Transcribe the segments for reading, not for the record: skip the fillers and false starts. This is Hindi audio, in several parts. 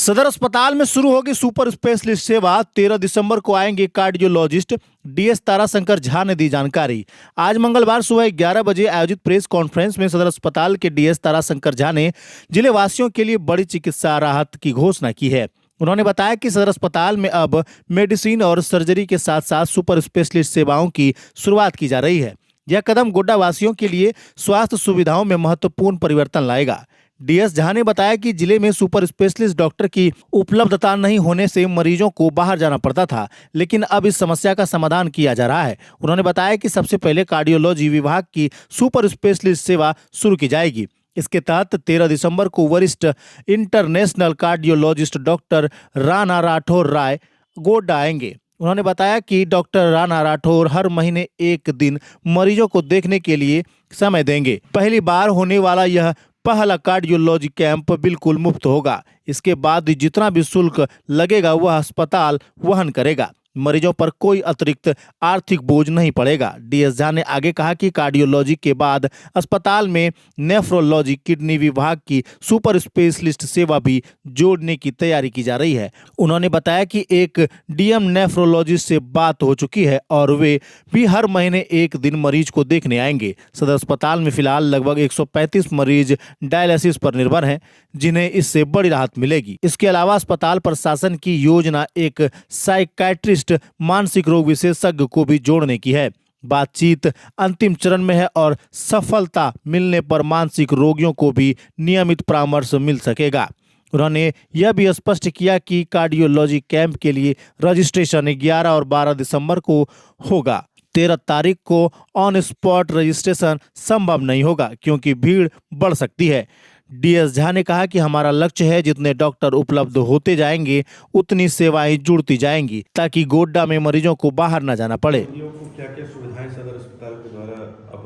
सदर अस्पताल में शुरू होगी सुपर स्पेशलिस्ट सेवा। 13 दिसंबर को आएंगे कार्डियोलॉजिस्ट। डीएस ताराशंकर झा ने दी जानकारी। आज मंगलवार सुबह 11 बजे आयोजित प्रेस कॉन्फ्रेंस में सदर अस्पताल के डीएस ताराशंकर झा ने जिले वासियों के लिए बड़ी चिकित्सा राहत की घोषणा की है। उन्होंने बताया कि सदर अस्पताल में अब मेडिसिन और सर्जरी के साथ साथ सुपर स्पेशलिस्ट सेवाओं की शुरुआत की जा रही है। यह कदम गोड्डा वासियों के लिए स्वास्थ्य सुविधाओं में महत्वपूर्ण परिवर्तन लाएगा। डीएस झा ने बताया कि जिले में सुपर स्पेशलिस्ट डॉक्टर की उपलब्धता नहीं होने से मरीजों को बाहर जाना पड़ता था, लेकिन अब इस समस्या का समाधान किया जा रहा है। उन्होंने बताया कि सबसे पहले कार्डियोलॉजी विभाग की सुपर स्पेशलिस्ट सेवा शुरू की जाएगी। इसके तहत 13 दिसंबर को वरिष्ठ international cardiologist doctor Rana Rathore Rai Godda आएंगे। उन्होंने बताया कि डॉक्टर राणा राठौर हर महीने एक दिन मरीजों को देखने के लिए समय देंगे। पहली बार होने वाला यह पहला कार्डियोलॉजी कैंप बिल्कुल मुफ्त होगा। इसके बाद जितना भी शुल्क लगेगा वह अस्पताल वहन करेगा। मरीजों पर कोई अतिरिक्त आर्थिक बोझ नहीं पड़ेगा। डीएस झा ने आगे कहा कि कार्डियोलॉजी के बाद अस्पताल में नेफ्रोलॉजी किडनी विभाग की सुपर स्पेशलिस्ट सेवा भी जोड़ने की तैयारी की जा रही है। उन्होंने बताया कि एक डीएम नेफ्रोलॉजिस्ट से बात हो चुकी है और वे भी हर महीने एक दिन मरीज को देखने आएंगे। सदर अस्पताल में फिलहाल लगभग 135 मरीज डायलिसिस पर निर्भर हैं, जिन्हें इससे बड़ी राहत मिलेगी। इसके अलावा अस्पताल प्रशासन की योजना एक साइकाइट्रिस्ट मानसिक रोग विशेषज्ञ को भी जोड़ने की है। बातचीत अंतिम चरण में है और सफलता मिलने पर मानसिक रोगियों को भी नियमित परामर्श मिल सकेगा। उन्होंने यह भी स्पष्ट किया कि कार्डियोलॉजी कैंप के लिए रजिस्ट्रेशन 11 और 12 दिसंबर को होगा। 13 तारीख को ऑन स्पॉट रजिस्ट्रेशन संभव नहीं होगा क्योंकि भीड़ बढ़ सकती है। डीएस झा ने कहा कि हमारा लक्ष्य है जितने डॉक्टर उपलब्ध होते जाएंगे उतनी सेवाएं जुड़ती जाएंगी ताकि गोड्डा में मरीजों को बाहर न जाना पड़े। क्या-क्या सुविधाएं सदर अस्पताल के द्वारा अब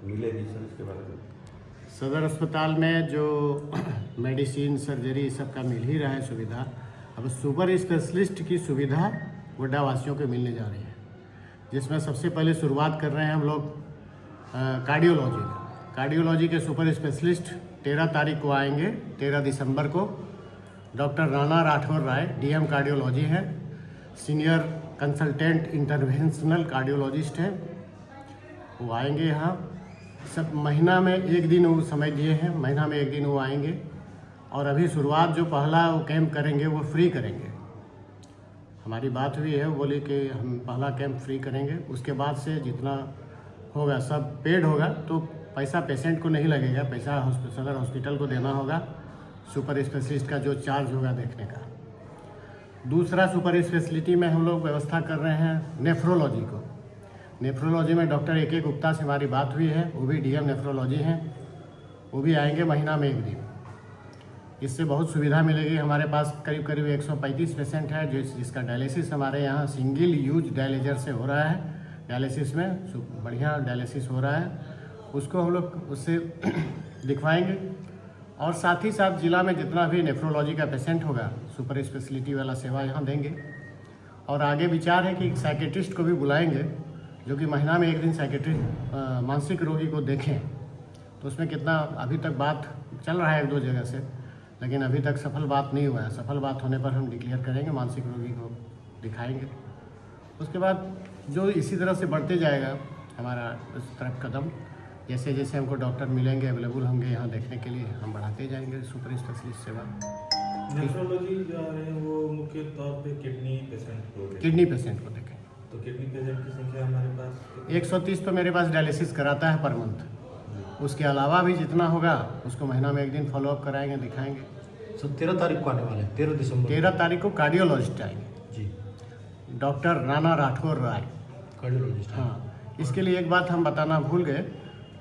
मिलेगी सर, इसके बारे में? सदर अस्पताल में जो मेडिसिन सर्जरी सबका मिल ही रहा है सुविधा, अब सुपर स्पेशलिस्ट की सुविधा गोड्डा वासियों को मिलने जा रही है, जिसमें सबसे पहले शुरुआत कर रहे हैं हम लोग कार्डियोलॉजी के सुपर स्पेशलिस्ट 13 तारीख को आएंगे। 13 दिसंबर को डॉक्टर राणा राठौर राय डीएम कार्डियोलॉजी हैं, सीनियर कंसल्टेंट इंटरवेंशनल कार्डियोलॉजिस्ट हैं। वो आएंगे यहाँ। सब महीना में एक दिन वो समय दिए हैं, महीना में एक दिन वो आएंगे। और अभी शुरुआत जो पहला वो कैंप करेंगे वो फ्री करेंगे। हमारी बात हुई है, वो बोले कि हम पहला कैंप फ्री करेंगे, उसके बाद से जितना होगा सब पेड होगा। तो पैसा पेशेंट को नहीं लगेगा, पैसा सदर हॉस्पिटल को देना होगा सुपर स्पेशलिस्ट का जो चार्ज होगा देखने का। दूसरा सुपर स्पेशलिटी में हम लोग व्यवस्था कर रहे हैं नेफ्रोलॉजी को। नेफ्रोलॉजी में डॉक्टर ए.के. गुप्ता से हमारी बात हुई है, वो भी डीएम नेफ्रोलॉजी हैं, वो भी आएंगे महीना में एक दिन। इससे बहुत सुविधा मिलेगी। हमारे पास करीब करीब 135 पेशेंट है जिसका डायलिसिस हमारे यहाँ सिंगल यूज डायलिजर से हो रहा है। डायलिसिस में बढ़िया डायलिसिस हो रहा है, उसको हम लोग उससे दिखवाएंगे। और साथ ही साथ जिला में जितना भी नेफ्रोलॉजी का पेशेंट होगा सुपर स्पेशलिटी वाला सेवा यहाँ देंगे। और आगे विचार है कि साइकेट्रिस्ट को भी बुलाएंगे जो कि महीना में एक दिन साइकेट्रिस्ट मानसिक रोगी को देखें। तो उसमें कितना अभी तक बात चल रहा है 1-2 जगह से, लेकिन अभी तक सफल बात नहीं हुआ है। सफल बात होने पर हम डिक्लेयर करेंगे, मानसिक रोगी को दिखाएंगे। उसके बाद जो इसी तरह से बढ़ते जाएगा हमारा इस तरफ कदम, जैसे जैसे हमको डॉक्टर मिलेंगे अवेलेबल होंगे यहाँ देखने के लिए, हम बढ़ाते जाएंगे सुपर स्पेशलिस्ट सेवा। नेफ्रोलॉजी जो आ रहे हैं वो मुख्य तौर पे किडनी पेशेंट को देखें। तो किडनी पेशेंट की संख्या हमारे पास 130 तो मेरे पास डायलिसिस कराता है पर मंथ। उसके अलावा भी जितना होगा उसको महीना में एक दिन फॉलोअप कराएंगे, दिखाएंगे। सर 13 तारीख को आने वाले हैं, 13 दिसंबर। 13 तारीख को कार्डियोलॉजिस्ट आएंगे जी, डॉक्टर राणा राठौर राय कार्डियोलॉजिस्ट। हाँ, इसके लिए एक बात हम बताना भूल गए,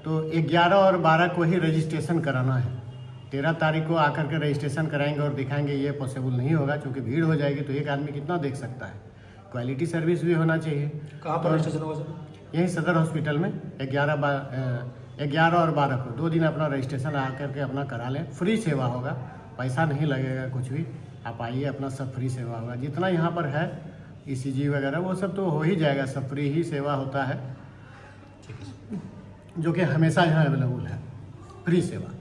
तो 11 और 12 को ही रजिस्ट्रेशन कराना है। 13 तारीख को आकर के रजिस्ट्रेशन कराएंगे और दिखाएंगे। ये पॉसिबल नहीं होगा क्योंकि भीड़ हो जाएगी, तो एक आदमी कितना देख सकता है। क्वालिटी सर्विस भी होना चाहिए। कहाँ पर रजिस्ट्रेशन होगा सर? यहीं सदर हॉस्पिटल में 11 और 12 को 2 दिन अपना रजिस्ट्रेशन आकर के अपना करा लें। फ्री सेवा होगा, पैसा नहीं लगेगा कुछ भी। आप आइए, अपना सब फ्री सेवा होगा। जितना यहाँ पर है ECG वगैरह वो सब तो हो ही जाएगा, सब फ्री ही सेवा होता है, जो कि हमेशा यहाँ अवेलेबल है, फ्री सेवा।